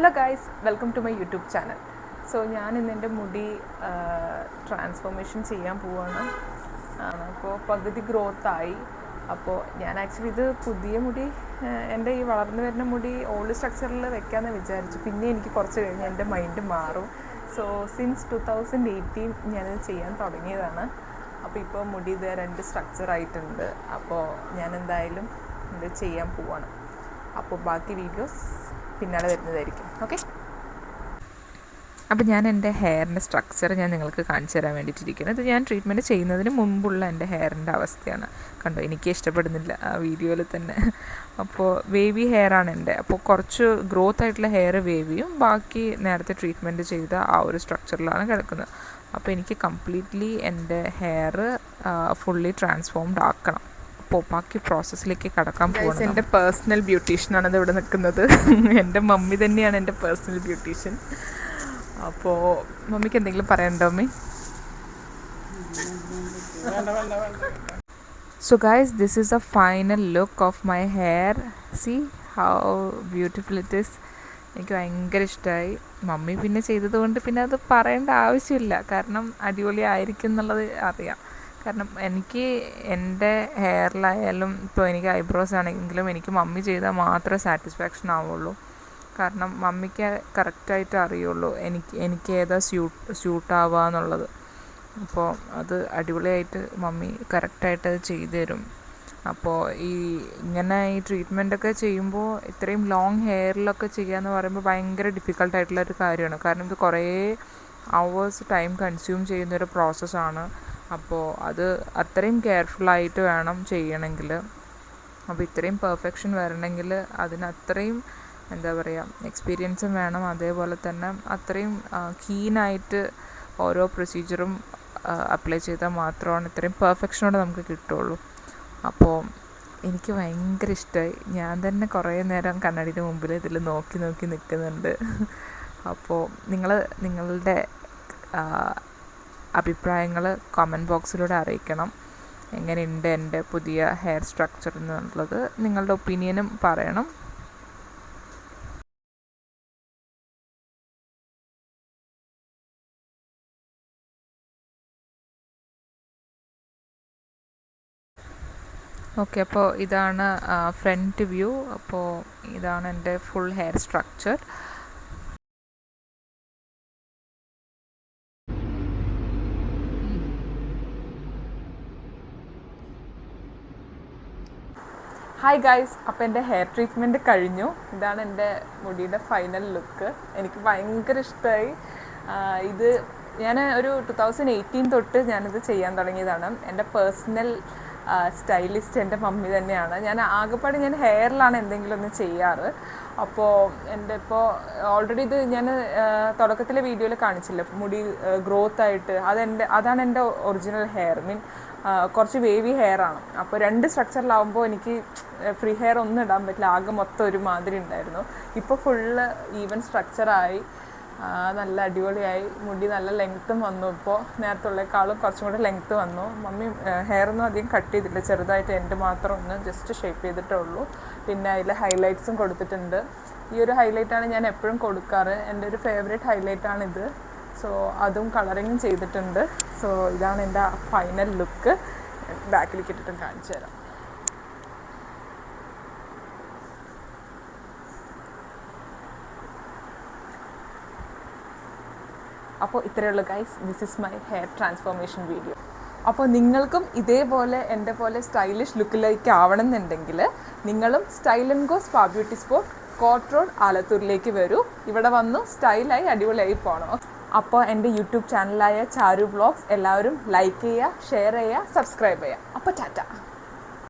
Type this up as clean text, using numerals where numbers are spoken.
Hello guys, welcome to my YouTube channel. So ഞാൻ ഇന്ന് എൻ്റെ മുടി ട്രാൻസ്ഫോർമേഷൻ ചെയ്യാൻ പോവുകയാണ്. അപ്പോൾ പകുതി ഗ്രോത്തായി. അപ്പോൾ ഞാൻ ആക്ച്വലി ഇത് പുതിയ മുടി, എൻ്റെ ഈ വളർന്നു വരുന്ന മുടി ഓൾഡ് സ്ട്രക്ചറിൽ വെക്കാമെന്ന് വിചാരിച്ചു. പിന്നെ എനിക്ക് കുറച്ച് കഴിഞ്ഞ് എൻ്റെ മൈൻഡ് മാറും. സോ സിൻസ് 2018 ഞാനിത് ചെയ്യാൻ തുടങ്ങിയതാണ്. അപ്പോൾ ഇപ്പോൾ മുടി ഇത് 2 സ്ട്രക്ചറായിട്ടുണ്ട്. അപ്പോൾ ഞാൻ എന്തായാലും ഇത് ചെയ്യാൻ പോവാണ്. അപ്പോൾ ബാക്കി വീഡിയോസ് പിന്നാലെ വരുന്നതായിരിക്കും. ഓക്കെ, അപ്പോൾ ഞാൻ എൻ്റെ ഹെയറിൻ്റെ സ്ട്രക്ചർ ഞാൻ നിങ്ങൾക്ക് കാണിച്ചു തരാൻ വേണ്ടിയിട്ടിരിക്കുന്നത്. ഇത് ഞാൻ ട്രീറ്റ്മെൻറ്റ് ചെയ്യുന്നതിന് മുമ്പുള്ള എൻ്റെ ഹെയറിൻ്റെ അവസ്ഥയാണ്. കണ്ടോ, എനിക്ക് ഇഷ്ടപ്പെടുന്നില്ല ആ വീഡിയോയിൽ തന്നെ. അപ്പോൾ വേവി ഹെയറാണ് എൻ്റെ. അപ്പോൾ കുറച്ച് ഗ്രോത്ത് ആയിട്ടുള്ള ഹെയർ വേവിയും ബാക്കി നേരത്തെ ട്രീറ്റ്മെൻറ്റ് ചെയ്ത ആ ഒരു സ്ട്രക്ചറിലാണ് കിടക്കുന്നത്. അപ്പോൾ എനിക്ക് കംപ്ലീറ്റ്ലി എൻ്റെ ഹെയർ ഫുള്ളി ട്രാൻസ്ഫോംഡ് ആക്കണം. അപ്പോൾ ബാക്കി പ്രോസസ്സിലേക്ക് കടക്കാൻ പോകുന്നത് എൻ്റെ പേഴ്സണൽ ബ്യൂട്ടീഷ്യനാണ് ഇത് ഇവിടെ നിൽക്കുന്നത്. എൻ്റെ മമ്മി തന്നെയാണ് എൻ്റെ പേഴ്സണൽ ബ്യൂട്ടീഷ്യൻ. അപ്പോൾ മമ്മിക്ക് എന്തെങ്കിലും പറയണ്ടോ mummy? So guys, this is a final look of my hair. See how beautiful it is. എനിക്ക് ഭയങ്കര ഇഷ്ടമായി. മമ്മി പിന്നെ ചെയ്തതുകൊണ്ട് പിന്നെ അത് പറയേണ്ട ആവശ്യമില്ല, കാരണം അടിപൊളി ആയിരിക്കും എന്നുള്ളത് അറിയാം. കാരണം എനിക്ക് എൻ്റെ ഹെയറിലായാലും ഇപ്പോൾ എനിക്ക് ഐബ്രോസ് ആണെങ്കിലും എനിക്ക് മമ്മി ചെയ്താൽ മാത്രമേ സാറ്റിസ്ഫാക്ഷൻ ആവുള്ളൂ. കാരണം മമ്മിക്ക് കറക്റ്റായിട്ട് അറിയുള്ളൂ എനിക്ക് ഏതാ സ്യൂട്ടാവുക എന്നുള്ളത്. അപ്പോൾ അത് അടിപൊളിയായിട്ട് മമ്മി കറക്റ്റായിട്ട് അത് ചെയ്തു തരും. അപ്പോൾ ഇങ്ങനെ ഈ ട്രീറ്റ്മെൻറ്റൊക്കെ ചെയ്യുമ്പോൾ ഇത്രയും ലോങ് ഹെയറിലൊക്കെ ചെയ്യാന്ന് പറയുമ്പോൾ ഭയങ്കര ഡിഫിക്കൽട്ടായിട്ടുള്ളൊരു കാര്യമാണ്. കാരണം ഇത് കുറേ അവേഴ്സ് ടൈം കൺസ്യൂം ചെയ്യുന്നൊരു പ്രോസസ്സാണ്. അപ്പോൾ അത് അത്രയും കെയർഫുള്ളായിട്ട് വേണം ചെയ്യണമെങ്കിൽ. അപ്പോൾ ഇത്രയും പെർഫെക്ഷൻ വരണമെങ്കിൽ അതിനത്രയും എന്താ പറയുക, എക്സ്പീരിയൻസും വേണം. അതേപോലെ തന്നെ അത്രയും കീനായിട്ട് ഓരോ പ്രൊസീജിയറും അപ്ലൈ ചെയ്താൽ മാത്രമാണ് ഇത്രയും പെർഫെക്ഷനോടെ നമുക്ക് കിട്ടുള്ളൂ. അപ്പോൾ എനിക്ക് ഭയങ്കര ഇഷ്ടമായി. ഞാൻ തന്നെ കുറേ നേരം കണ്ണാടിയുടെ മുമ്പിൽ ഇതിൽ നോക്കി നിൽക്കുന്നുണ്ട്. അപ്പോൾ നിങ്ങളുടെ അഭിപ്രായങ്ങൾ കമൻറ്റ് ബോക്സിലൂടെ അറിയിക്കണം. എങ്ങനെയുണ്ട് എൻ്റെ പുതിയ ഹെയർ സ്ട്രക്ചർ എന്നുള്ളത്, നിങ്ങളുടെ ഒപ്പീനിയനും പറയണം. ഓക്കെ, അപ്പോൾ ഇതാണ് ഫ്രണ്ട് വ്യൂ. അപ്പോൾ ഇതാണ് എൻ്റെ full hair structure. Hi guys, അപ്പോൾ എൻ്റെ ഹെയർ ട്രീറ്റ്മെൻറ്റ് കഴിഞ്ഞു. ഇതാണ് എൻ്റെ മുടിയുടെ ഫൈനൽ ലുക്ക്. എനിക്ക് ഭയങ്കര ഇഷ്ടമായി. ഇത് ഞാൻ ഒരു 2018 തൊട്ട് ഞാനിത് ചെയ്യാൻ തുടങ്ങിയതാണ്. എൻ്റെ പേഴ്സണൽ സ്റ്റൈലിസ്റ്റ് എൻ്റെ മമ്മി തന്നെയാണ്. ഞാൻ ഹെയറിലാണ് എന്തെങ്കിലും ഒന്ന് ചെയ്യാറ്. അപ്പോൾ എൻ്റെ ഇപ്പോൾ ഓൾറെഡി ഇത് ഞാൻ തുടക്കത്തിലെ വീഡിയോയിൽ കാണിച്ചില്ല, മുടി ഗ്രോത്ത് ആയിട്ട് അതാണ് എൻ്റെ ഒറിജിനൽ ഹെയർ. കുറച്ച് വേവി ഹെയർ ആണ്. അപ്പോൾ 2 സ്ട്രക്ചറിലാവുമ്പോൾ എനിക്ക് ഫ്രീ ഹെയർ ഒന്നും ഇടാൻ പറ്റില്ല, ആകെ മൊത്തം ഒരു മാതിരി ഉണ്ടായിരുന്നു. ഇപ്പോൾ ഫുള്ള് ഈവൻ സ്ട്രക്ചറായി, നല്ല അടിപൊളിയായി. മുടി നല്ല ലെങ്ത്തും വന്നു. ഇപ്പോൾ നേരത്തുള്ളേക്കാളും കുറച്ചും കൂടെ ലെങ്ത്ത് വന്നു. മമ്മി ഹെയറൊന്നും അധികം കട്ട് ചെയ്തില്ല, ചെറുതായിട്ട് എൻ്റെ മാത്രം ഒന്ന് ജസ്റ്റ് ഷേപ്പ് ചെയ്തിട്ടേ ഉള്ളൂ. പിന്നെ അതിൽ ഹൈലൈറ്റ്സും കൊടുത്തിട്ടുണ്ട്. ഈ ഒരു ഹൈലൈറ്റാണ് ഞാൻ എപ്പോഴും കൊടുക്കാറ്. എൻ്റെ ഒരു ഫേവറേറ്റ് ഹൈലൈറ്റാണിത്. സോ അതും കളറിങ്ങും ചെയ്തിട്ടുണ്ട്. സോ ഇതാണ് എൻ്റെ ഫൈനൽ ലുക്ക്. ബാക്കിലേക്ക് ഇട്ടിട്ടും കാണിച്ചു തരാം. അപ്പോൾ ഇത്രയേ ഉള്ളൂ guys, this is my hair transformation video. അപ്പോൾ നിങ്ങൾക്കും ഇതേപോലെ എൻ്റെ പോലെ സ്റ്റൈലിഷ് ലുക്കിലേക്ക് ആവണമെന്നുണ്ടെങ്കിൽ നിങ്ങളും style and go spa beauty spot court road ആലത്തൂരിലേക്ക് വരൂ. ഇവിടെ വന്നു സ്റ്റൈലായി അടിപൊളിയായി പോകണം. അപ്പോൾ എൻ്റെ യൂട്യൂബ് ചാനലായ ചാരു വ്ളോഗ്സ് എല്ലാവരും ലൈക്ക് ചെയ്യുക, ഷെയർ ചെയ്യുക, സബ്സ്ക്രൈബ് ചെയ്യുക. അപ്പോൾ ടാറ്റ.